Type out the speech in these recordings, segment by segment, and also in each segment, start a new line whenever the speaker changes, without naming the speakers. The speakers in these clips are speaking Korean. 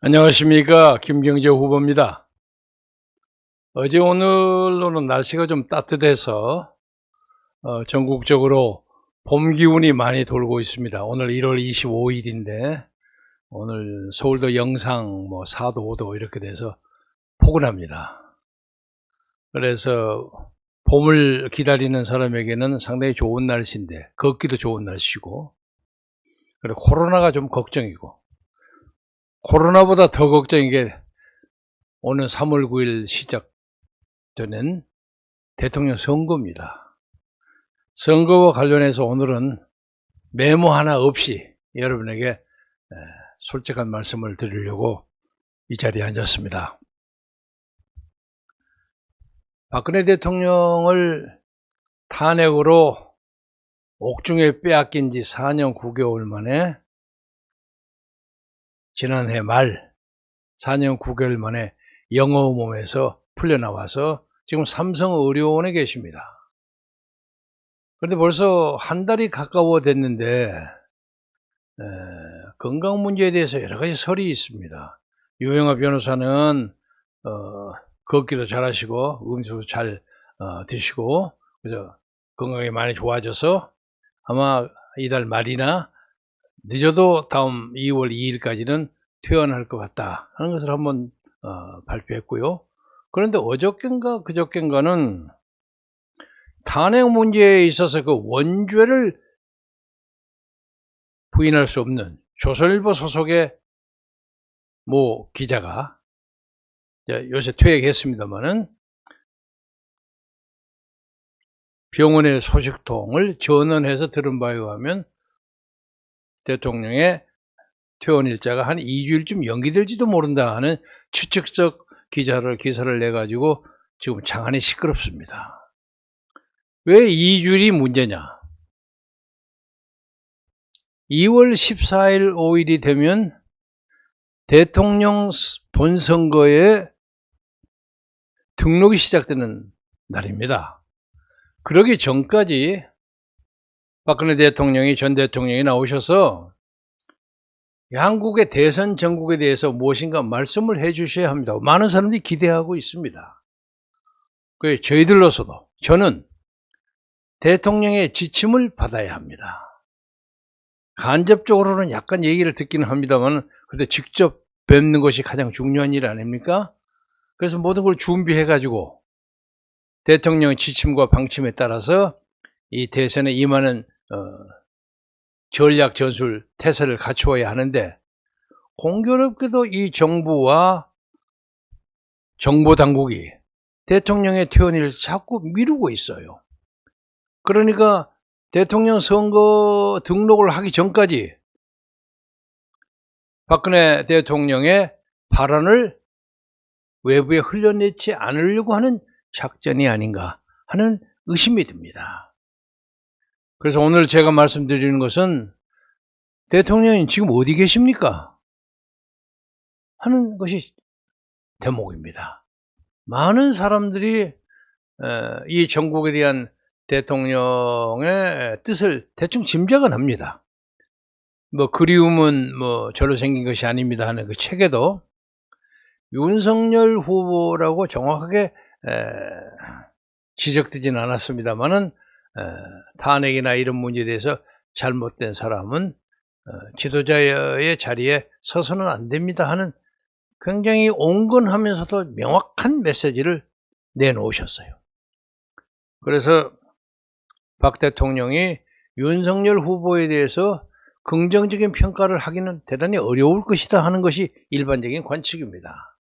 안녕하십니까, 김경재 후보입니다. 어제 오늘로는 날씨가 좀 따뜻해서 전국적으로 봄 기운이 많이 돌고 있습니다. 오늘 1월 25일인데 오늘 서울도 영상 4도 5도 이렇게 돼서 포근합니다. 그래서 봄을 기다리는 사람에게는 상당히 좋은 날씨인데 걷기도 좋은 날씨고, 그리고 코로나가 좀 걱정이고, 코로나보다 더 걱정인 게 오늘 3월 9일 시작되는 대통령 선거입니다. 선거와 관련해서 오늘은 메모 하나 없이 여러분에게 솔직한 말씀을 드리려고 이 자리에 앉았습니다. 박근혜 대통령을 탄핵으로 옥중에 빼앗긴 지 4년 9개월 만에, 지난해 말 4년 9개월 만에 영어 몸에서 풀려나와서 지금 삼성의료원에 계십니다. 그런데 벌써 한 달이 가까워 됐는데 건강 문제에 대해서 여러 가지 설이 있습니다. 유영아 변호사는 걷기도 잘하시고 음식도 잘 드시고, 그래서 건강이 많이 좋아져서 아마 이달 말이나 늦어도 다음 2월 2일까지는 퇴원할 것 같다 하는 것을 한번 발표했고요. 그런데 어저께인가 그저께인가는 탄핵 문제에 있어서 그 원죄를 부인할 수 없는 조선일보 소속의 모 기자가, 요새 퇴역했습니다마는, 병원의 소식통을 전언해서 들은 바에 의하면 대통령의 퇴원 일자가 한 2주일쯤 연기될지도 모른다 하는 추측적 기사를 내가지고 지금 장안이 시끄럽습니다. 왜 2주일이 문제냐? 2월 14일 5일이 되면 대통령 본선거에 등록이 시작되는 날입니다. 그러기 전까지 박근혜 대통령이, 전 대통령이 나오셔서 한국의 대선 전국에 대해서 무엇인가 말씀을 해 주셔야 합니다. 많은 사람들이 기대하고 있습니다. 저희들로서도 저는 대통령의 지침을 받아야 합니다. 간접적으로는 약간 얘기를 듣기는 합니다만, 그래도 직접 뵙는 것이 가장 중요한 일 아닙니까? 그래서 모든 걸 준비해 가지고 대통령의 지침과 방침에 따라서 이 대선에 임하는 전략 전술 태세를 갖추어야 하는데, 공교롭게도 이 정부와 정보당국이 대통령의 퇴원을 자꾸 미루고 있어요. 그러니까 대통령 선거 등록을 하기 전까지 박근혜 대통령의 발언을 외부에 흘려내지 않으려고 하는 작전이 아닌가 하는 의심이 듭니다. 그래서 오늘 제가 말씀드리는 것은 대통령이 지금 어디 계십니까? 하는 것이 대목입니다. 많은 사람들이 이 전국에 대한 대통령의 뜻을 대충 짐작은 합니다. 그리움은 절로 생긴 것이 아닙니다 하는 그 책에도 윤석열 후보라고 정확하게 지적되지는 않았습니다만은, 탄핵이나 이런 문제에 대해서 잘못된 사람은 지도자의 자리에 서서는 안 됩니다 하는 굉장히 온건하면서도 명확한 메시지를 내놓으셨어요. 그래서 박 대통령이 윤석열 후보에 대해서 긍정적인 평가를 하기는 대단히 어려울 것이다 하는 것이 일반적인 관측입니다.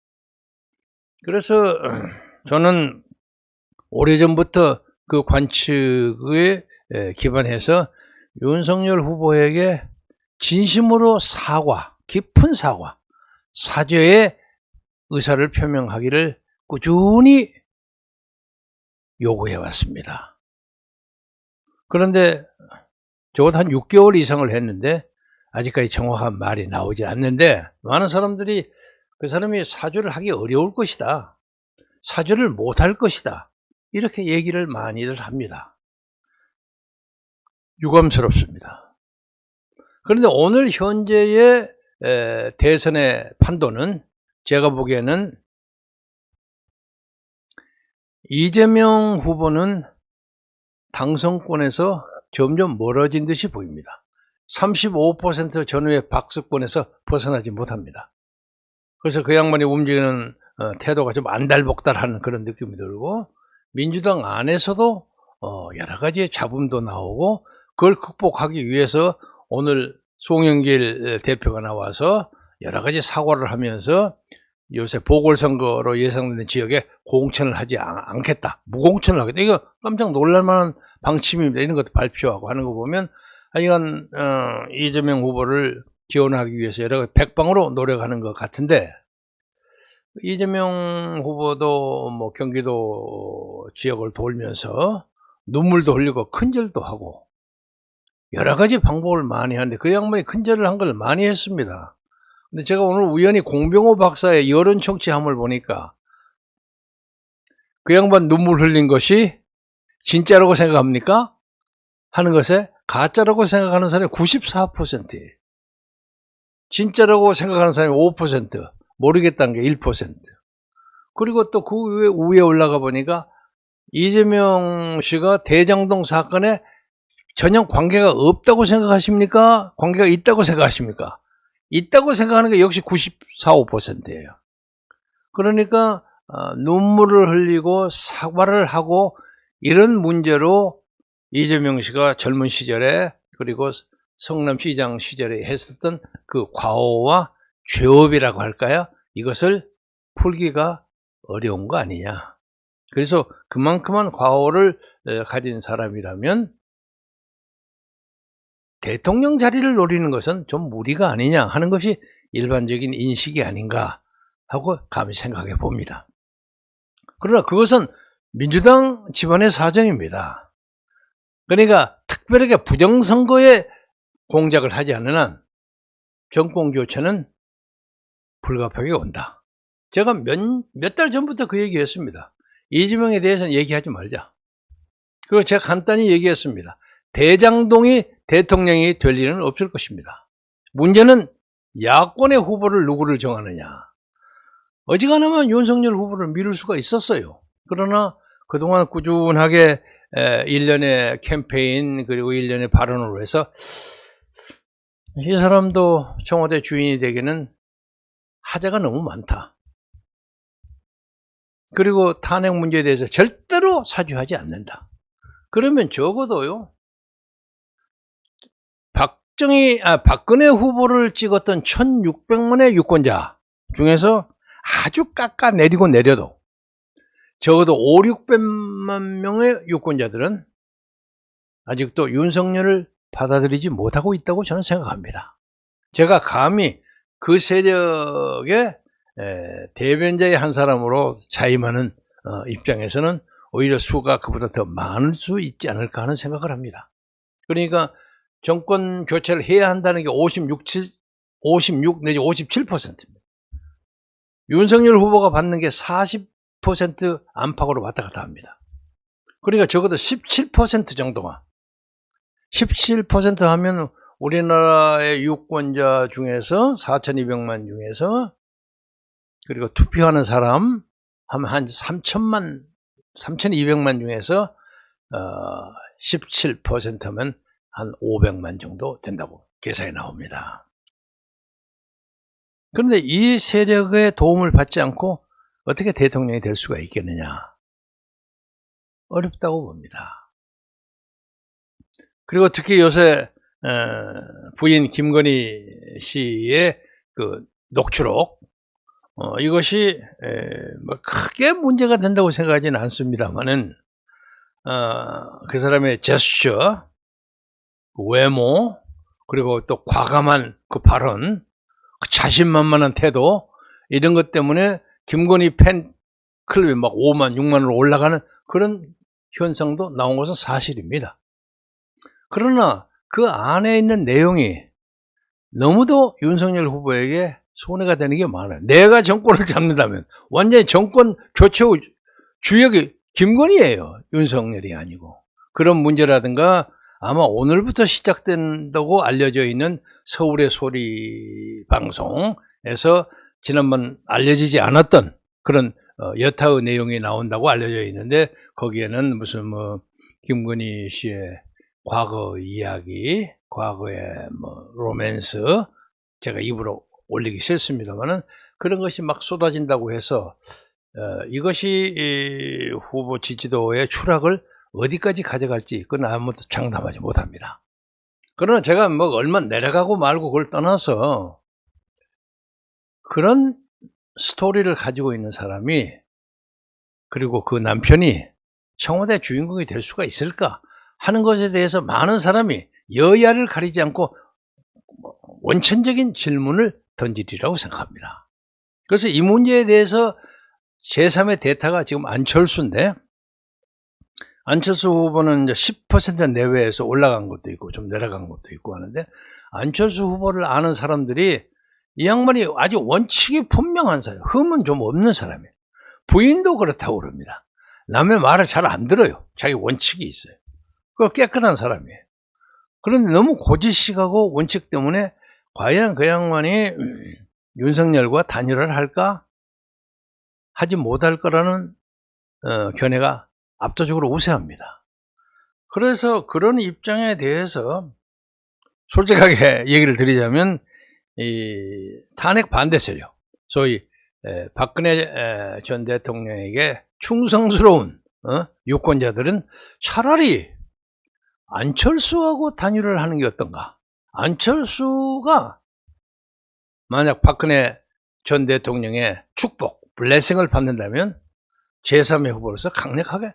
그래서 저는 오래전부터 그 관측에 기반해서 윤석열 후보에게 진심으로 깊은 사죄의 의사를 표명하기를 꾸준히 요구해 왔습니다. 그런데 적어도 한 6개월 이상을 했는데 아직까지 정확한 말이 나오지 않는데, 많은 사람들이 그 사람이 사죄를 하기 어려울 것이다, 사죄를 못할 것이다, 이렇게 얘기를 많이들 합니다. 유감스럽습니다. 그런데 오늘 현재의 대선의 판도는 제가 보기에는 이재명 후보는 당선권에서 점점 멀어진 듯이 보입니다. 35% 전후의 박수권에서 벗어나지 못합니다. 그래서 그 양반이 움직이는 태도가 좀 안달복달한 그런 느낌이 들고, 민주당 안에서도 여러 가지 잡음도 나오고, 그걸 극복하기 위해서 오늘 송영길 대표가 나와서 여러 가지 사과를 하면서 요새 보궐선거로 예상되는 지역에 공천을 하지 않겠다, 무공천을 하겠다, 이거 깜짝 놀랄만한 방침입니다. 이런 것도 발표하고 하는 거 보면 하여간 이재명 후보를 지원하기 위해서 여러 가지 백방으로 노력하는 것 같은데, 이재명 후보도 뭐 경기도 지역을 돌면서 눈물도 흘리고 큰절도 하고 여러 가지 방법을 많이 하는데, 그 양반이 큰절을 한 걸 많이 했습니다. 근데 제가 오늘 우연히 공병호 박사의 여론 청취함을 보니까 그 양반 눈물 흘린 것이 진짜라고 생각합니까? 하는 것에 가짜라고 생각하는 사람이 94%예요. 진짜라고 생각하는 사람이 5%, 모르겠다는 게 1%. 그리고 또 그 위에 올라가 보니까 이재명 씨가 대장동 사건에 전혀 관계가 없다고 생각하십니까? 관계가 있다고 생각하십니까? 있다고 생각하는 게 역시 94, 5%예요. 그러니까 눈물을 흘리고 사과를 하고 이런 문제로 이재명 씨가 젊은 시절에, 그리고 성남시장 시절에 했었던 그 과오와 죄업이라고 할까요? 이것을 풀기가 어려운 거 아니냐. 그래서 그만큼만 과오를 가진 사람이라면 대통령 자리를 노리는 것은 좀 무리가 아니냐 하는 것이 일반적인 인식이 아닌가 하고 감히 생각해 봅니다. 그러나 그것은 민주당 집안의 사정입니다. 그러니까 특별하게 부정선거에 공작을 하지 않는 한 정권 교체는 불가피하게 온다. 제가 몇 달 전부터 그 얘기했습니다. 이재명에 대해서는 얘기하지 말자. 그리고 제가 간단히 얘기했습니다. 대장동이 대통령이 될 일은 없을 것입니다. 문제는 야권의 후보를 누구를 정하느냐. 어지간하면 윤석열 후보를 미룰 수가 있었어요. 그러나 그동안 꾸준하게 1년의 캠페인 그리고 1년의 발언으로 해서 이 사람도 청와대 주인이 되기는 하자가 너무 많다. 그리고 탄핵 문제에 대해서 절대로 사죄하지 않는다. 그러면 적어도요, 박근혜 후보를 찍었던 1600만의 유권자 중에서 아주 깎아내리고 내려도 적어도 5, 600만 명의 유권자들은 아직도 윤석열을 받아들이지 못하고 있다고 저는 생각합니다. 제가 감히 그 세력의 대변자의 한 사람으로 자임하는 입장에서는 오히려 수가 그보다 더 많을 수 있지 않을까 하는 생각을 합니다. 그러니까 정권 교체를 해야 한다는 게 56 내지 57%입니다. 윤석열 후보가 받는 게 40% 안팎으로 왔다 갔다 합니다. 그러니까 적어도 17% 정도만, 17% 하면 우리나라의 유권자 중에서 4,200만 중에서, 그리고 투표하는 사람 한 3,200만 중에서 17%면 한 500만 정도 된다고 계산이 나옵니다. 그런데 이 세력의 도움을 받지 않고 어떻게 대통령이 될 수가 있겠느냐? 어렵다고 봅니다. 그리고 특히 요새 부인 김건희 씨의 그 녹취록, 이것이 뭐 크게 문제가 된다고 생각하지는 않습니다만은 그 사람의 제스처, 외모, 그리고 또 과감한 그 발언, 그 자신만만한 태도, 이런 것 때문에 김건희 팬클럽이 막 5만, 6만으로 올라가는 그런 현상도 나온 것은 사실입니다. 그러나 그 안에 있는 내용이 너무도 윤석열 후보에게 손해가 되는 게 많아요. 내가 정권을 잡는다면 완전히 정권 교체 후 주역이 김건희예요. 윤석열이 아니고. 그런 문제라든가 아마 오늘부터 시작된다고 알려져 있는 서울의 소리 방송에서 지난번 알려지지 않았던 그런 여타의 내용이 나온다고 알려져 있는데, 거기에는 무슨 김건희 씨의 과거 이야기, 과거의 로맨스, 제가 입으로 올리기 싫습니다만은 그런 것이 막 쏟아진다고 해서 이것이 이 후보 지지도의 추락을 어디까지 가져갈지 그건 아무도 장담하지 못합니다. 그러나 제가 얼마 내려가고 말고 그걸 떠나서 그런 스토리를 가지고 있는 사람이, 그리고 그 남편이 청와대 주인공이 될 수가 있을까 하는 것에 대해서 많은 사람이 여야를 가리지 않고 원천적인 질문을 던지리라고 생각합니다. 그래서 이 문제에 대해서 제3의 대타가 지금 안철수인데, 안철수 후보는 이제 10% 내외에서 올라간 것도 있고 좀 내려간 것도 있고 하는데, 안철수 후보를 아는 사람들이 이 양반이 아주 원칙이 분명한 사람, 흠은 좀 없는 사람이에요. 부인도 그렇다고 그럽니다. 남의 말을 잘 안 들어요. 자기 원칙이 있어요. 그 깨끗한 사람이에요. 그런데 너무 고지식하고 원칙 때문에 과연 그 양반이 윤석열과 단일화를 할까? 하지 못할 거라는 견해가 압도적으로 우세합니다. 그래서 그런 입장에 대해서 솔직하게 얘기를 드리자면, 이 탄핵 반대 세력, 소위 박근혜 전 대통령에게 충성스러운 유권자들은 차라리 안철수하고 단일화를 하는 게 어떤가. 안철수가 만약 박근혜 전 대통령의 축복, 블레싱을 받는다면 제3의 후보로서 강력하게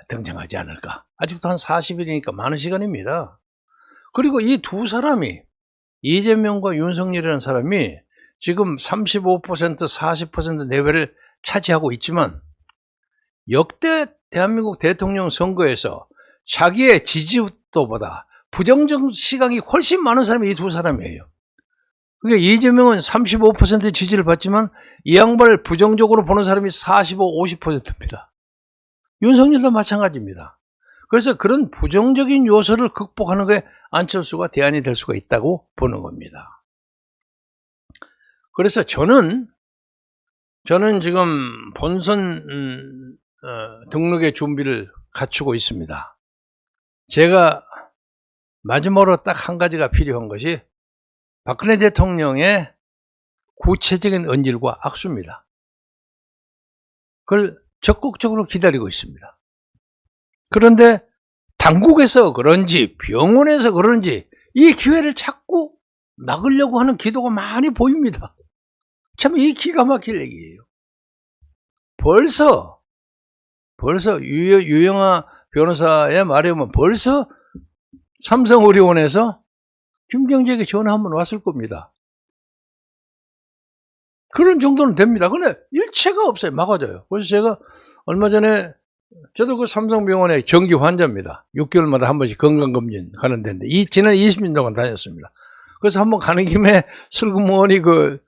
등장하지 않을까. 아직도 한 40일이니까 많은 시간입니다. 그리고 이 두 사람이, 이재명과 윤석열이라는 사람이 지금 35%, 40% 내외를 차지하고 있지만, 역대 대한민국 대통령 선거에서 자기의 지지도보다 부정적 시각이 훨씬 많은 사람이 이 두 사람이에요. 그러니까 이재명은 35% 지지를 받지만 이 양반을 부정적으로 보는 사람이 45, 50%입니다. 윤석열도 마찬가지입니다. 그래서 그런 부정적인 요소를 극복하는 게 안철수가 대안이 될 수가 있다고 보는 겁니다. 그래서 저는 지금 본선 등록의 준비를 갖추고 있습니다. 제가 마지막으로 딱 한 가지가 필요한 것이 박근혜 대통령의 구체적인 언질과 악수입니다. 그걸 적극적으로 기다리고 있습니다. 그런데 당국에서 그런지 병원에서 그런지 이 기회를 자꾸 막으려고 하는 기도가 많이 보입니다. 참 이 기가 막힐 얘기예요. 벌써 유영아 변호사의 말에 의하면 벌써 삼성의료원에서 김경재에게 전화 한번 왔을 겁니다. 그런 정도는 됩니다. 근데 일체가 없어요. 막아줘요. 그래서 제가 얼마 전에, 저도 그 삼성병원의 정기 환자입니다. 6개월마다 한 번씩 건강검진 가는 데인데, 지난 20년 동안 다녔습니다. 그래서 한번 가는 김에 슬그머니 그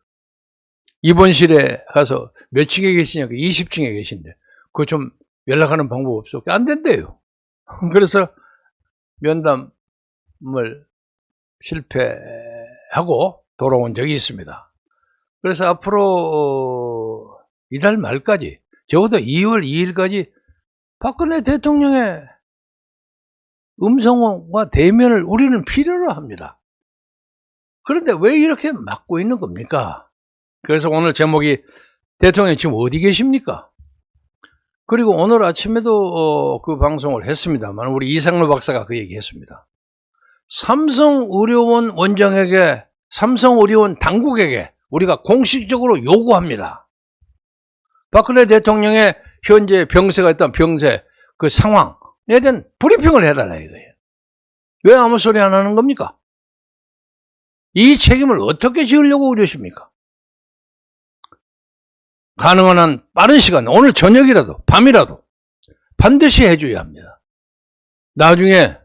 입원실에 가서 몇 층에 계시냐고, 20층에 계신데, 그거 좀 연락하는 방법 없어? 안 된대요. 그래서 면담을 실패하고 돌아온 적이 있습니다. 그래서 앞으로 이달 말까지, 적어도 2월 2일까지 박근혜 대통령의 음성과 대면을 우리는 필요로 합니다. 그런데 왜 이렇게 막고 있는 겁니까? 그래서 오늘 제목이 대통령이 지금 어디 계십니까? 그리고 오늘 아침에도 그 방송을 했습니다만, 우리 이상로 박사가 그 얘기 했습니다. 삼성의료원 원장에게, 삼성의료원 당국에게 우리가 공식적으로 요구합니다. 박근혜 대통령의 현재 병세가 있던 병세 그 상황에 대한 브리핑을 해달라 이거예요. 왜 아무 소리 안 하는 겁니까? 이 책임을 어떻게 지으려고 그러십니까? 가능한 한 빠른 시간, 오늘 저녁이라도 밤이라도 반드시 해줘야 합니다. 나중에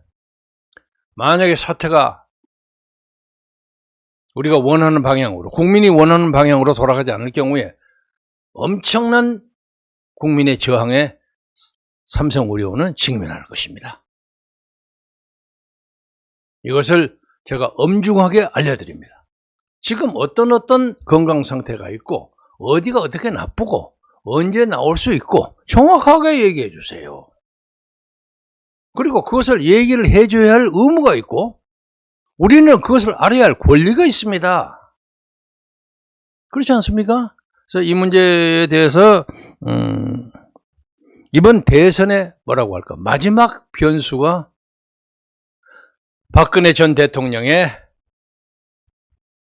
만약에 사태가 우리가 원하는 방향으로, 국민이 원하는 방향으로 돌아가지 않을 경우에 엄청난 국민의 저항에 삼성의료원은 직면할 것입니다. 이것을 제가 엄중하게 알려드립니다. 지금 어떤 건강 상태가 있고 어디가 어떻게 나쁘고 언제 나올 수 있고 정확하게 얘기해 주세요. 그리고 그것을 얘기를 해줘야 할 의무가 있고 우리는 그것을 알아야 할 권리가 있습니다. 그렇지 않습니까? 그래서 이 문제에 대해서 이번 대선의 뭐라고 할까? 마지막 변수가 박근혜 전 대통령의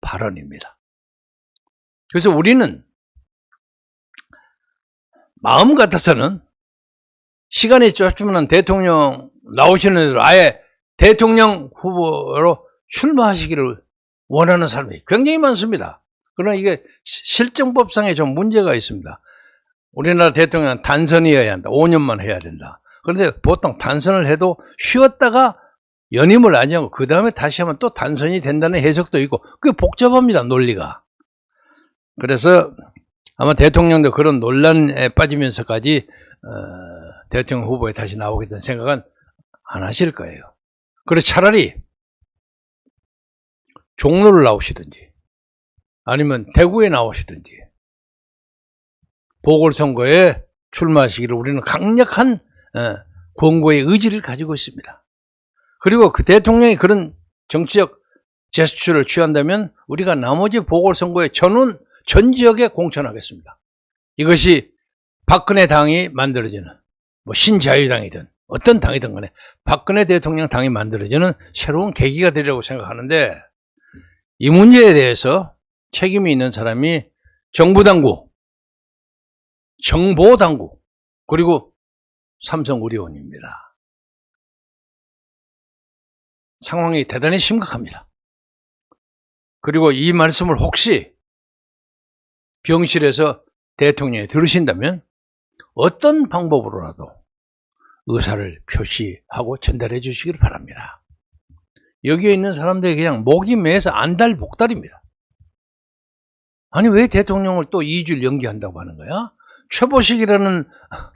발언입니다. 그래서 우리는 마음 같아서는 시간이 짧으면 대통령 나오시는 대로 아예 대통령 후보로 출마하시기를 원하는 사람이 굉장히 많습니다. 그러나 이게 실정법상에 좀 문제가 있습니다. 우리나라 대통령은 단선이어야 한다. 5년만 해야 된다. 그런데 보통 단선을 해도 쉬었다가 연임을 안 하고 그 다음에 다시 하면 또 단선이 된다는 해석도 있고 그게 복잡합니다. 논리가. 그래서 아마 대통령도 그런 논란에 빠지면서까지 대통령 후보에 다시 나오겠다는 생각은 안 하실 거예요. 그래서 차라리 종로를 나오시든지 아니면 대구에 나오시든지 보궐선거에 출마하시기를 우리는 강력한 권고의 의지를 가지고 있습니다. 그리고 그 대통령이 그런 정치적 제스처를 취한다면 우리가 나머지 보궐선거에 전 지역에 공천하겠습니다. 이것이 박근혜 당이 만들어지는 뭐 신자유당이든 어떤 당이든 간에 박근혜 대통령 당이 만들어지는 새로운 계기가 되리라고 생각하는데 이 문제에 대해서 책임이 있는 사람이 정부당국, 정보당국, 그리고 삼성의료원입니다. 상황이 대단히 심각합니다. 그리고 이 말씀을 혹시 병실에서 대통령이 들으신다면 어떤 방법으로라도 의사를 표시하고 전달해 주시길 바랍니다. 여기에 있는 사람들이 그냥 목이 매서 안달복달입니다. 아니 왜 대통령을 또 2주를 연기한다고 하는 거야? 최보식이라는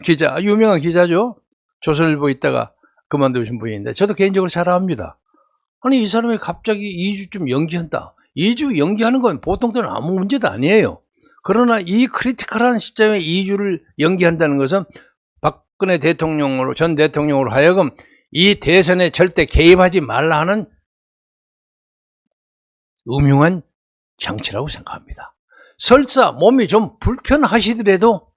기자, 유명한 기자죠. 조선일보 있다가 그만두신 분인데 저도 개인적으로 잘 압니다. 아니 이 사람이 갑자기 2주쯤 연기한다. 2주 연기하는 건 보통 때는 아무 문제도 아니에요. 그러나 이 크리티컬한 시점에 2주를 연기한다는 것은 박근혜 대통령으로 전 대통령으로 하여금 이 대선에 절대 개입하지 말라 하는 음흉한 장치라고 생각합니다. 설사 몸이 좀 불편하시더라도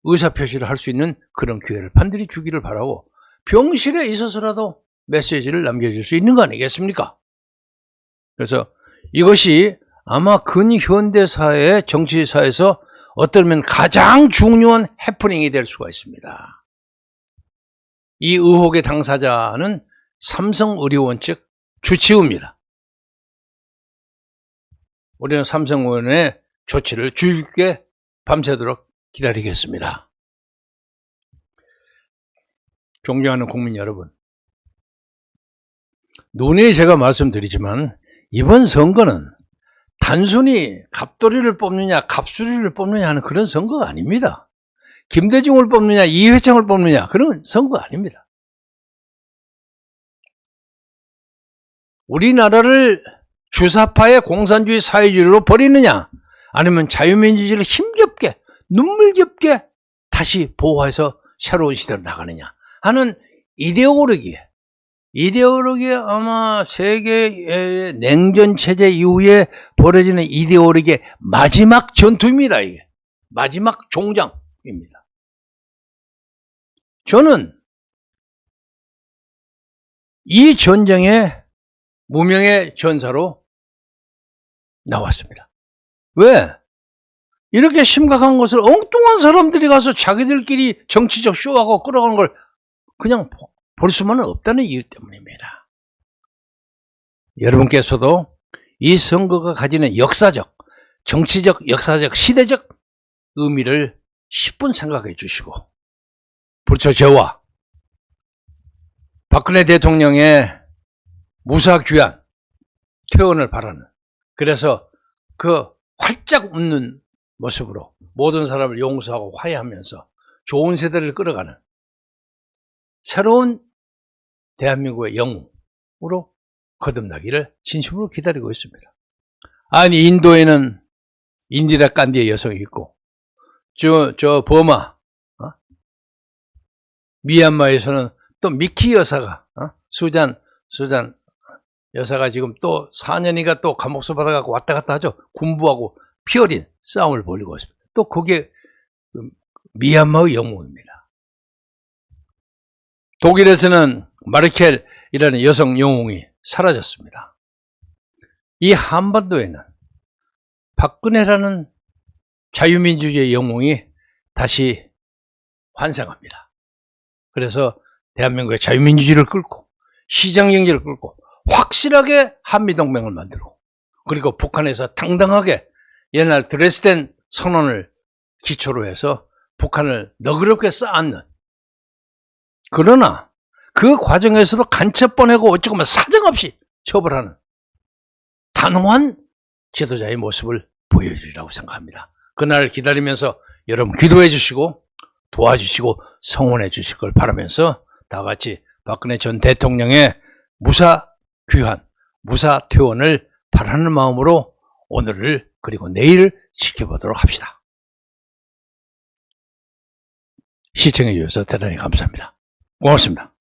의사표시를 할 수 있는 그런 기회를 반드시 주기를 바라고 병실에 있어서라도 메시지를 남겨줄 수 있는 거 아니겠습니까? 그래서 이것이 아마 근현대사의 정치사에서 어떨면 가장 중요한 해프닝이 될 수가 있습니다. 이 의혹의 당사자는 삼성의료원 측 주치의입니다. 우리는 삼성의료원의 조치를 주의 깊게 밤새도록 기다리겠습니다. 존경하는 국민 여러분, 논의 제가 말씀드리지만 이번 선거는 단순히 갑돌이를 뽑느냐 갑수리를 뽑느냐 하는 그런 선거가 아닙니다. 김대중을 뽑느냐 이회창을 뽑느냐 그런 선거가 아닙니다. 우리나라를 주사파의 공산주의 사회주의로 버리느냐 아니면 자유민주주의를 힘겹게 눈물겹게 다시 보호해서 새로운 시대로 나가느냐 하는 이데올로기에 아마 세계의 냉전체제 이후에 벌어지는 이데올로기의 마지막 전투입니다. 이게 마지막 종장입니다. 저는 이 전쟁의 무명의 전사로 나왔습니다. 왜? 이렇게 심각한 것을 엉뚱한 사람들이 가서 자기들끼리 정치적 쇼하고 끌어가는 걸 그냥 볼 수만은 없다는 이유 때문입니다. 여러분께서도 이 선거가 가지는 역사적, 정치적, 역사적, 시대적 의미를 10분 생각해 주시고 불초 저와 박근혜 대통령의 무사귀환 퇴원을 바라는, 그래서 그 활짝 웃는 모습으로 모든 사람을 용서하고 화해하면서 좋은 세대를 끌어가는 새로운 대한민국의 영웅으로 거듭나기를 진심으로 기다리고 있습니다. 아니, 인도에는 인디라 간디의 여성이 있고, 저 버마, 미얀마에서는 또 미키 여사가, 수잔 여사가 지금 또 4년이가 또 감옥수 받아갖고 왔다 갔다 하죠. 군부하고 피 어린 싸움을 벌이고 있습니다. 또 그게 미얀마의 영웅입니다. 독일에서는 마르켈이라는 여성 영웅이 사라졌습니다. 이 한반도에는 박근혜라는 자유민주주의 영웅이 다시 환생합니다. 그래서 대한민국의 자유민주주의를 끌고 시장경제를 끌고 확실하게 한미동맹을 만들고, 그리고 북한에서 당당하게 옛날 드레스덴 선언을 기초로 해서 북한을 너그럽게 쌓았는, 그러나 그 과정에서도 간첩 보내고 어쩌고 사정없이 처벌하는 단호한 지도자의 모습을 보여주리라고 생각합니다. 그날 기다리면서 여러분 기도해 주시고 도와주시고 성원해 주실 걸 바라면서 다 같이 박근혜 전 대통령의 무사 귀환, 무사 퇴원을 바라는 마음으로 오늘을 그리고 내일을 지켜보도록 합시다. 시청해 주셔서 대단히 감사합니다. 고맙습니다.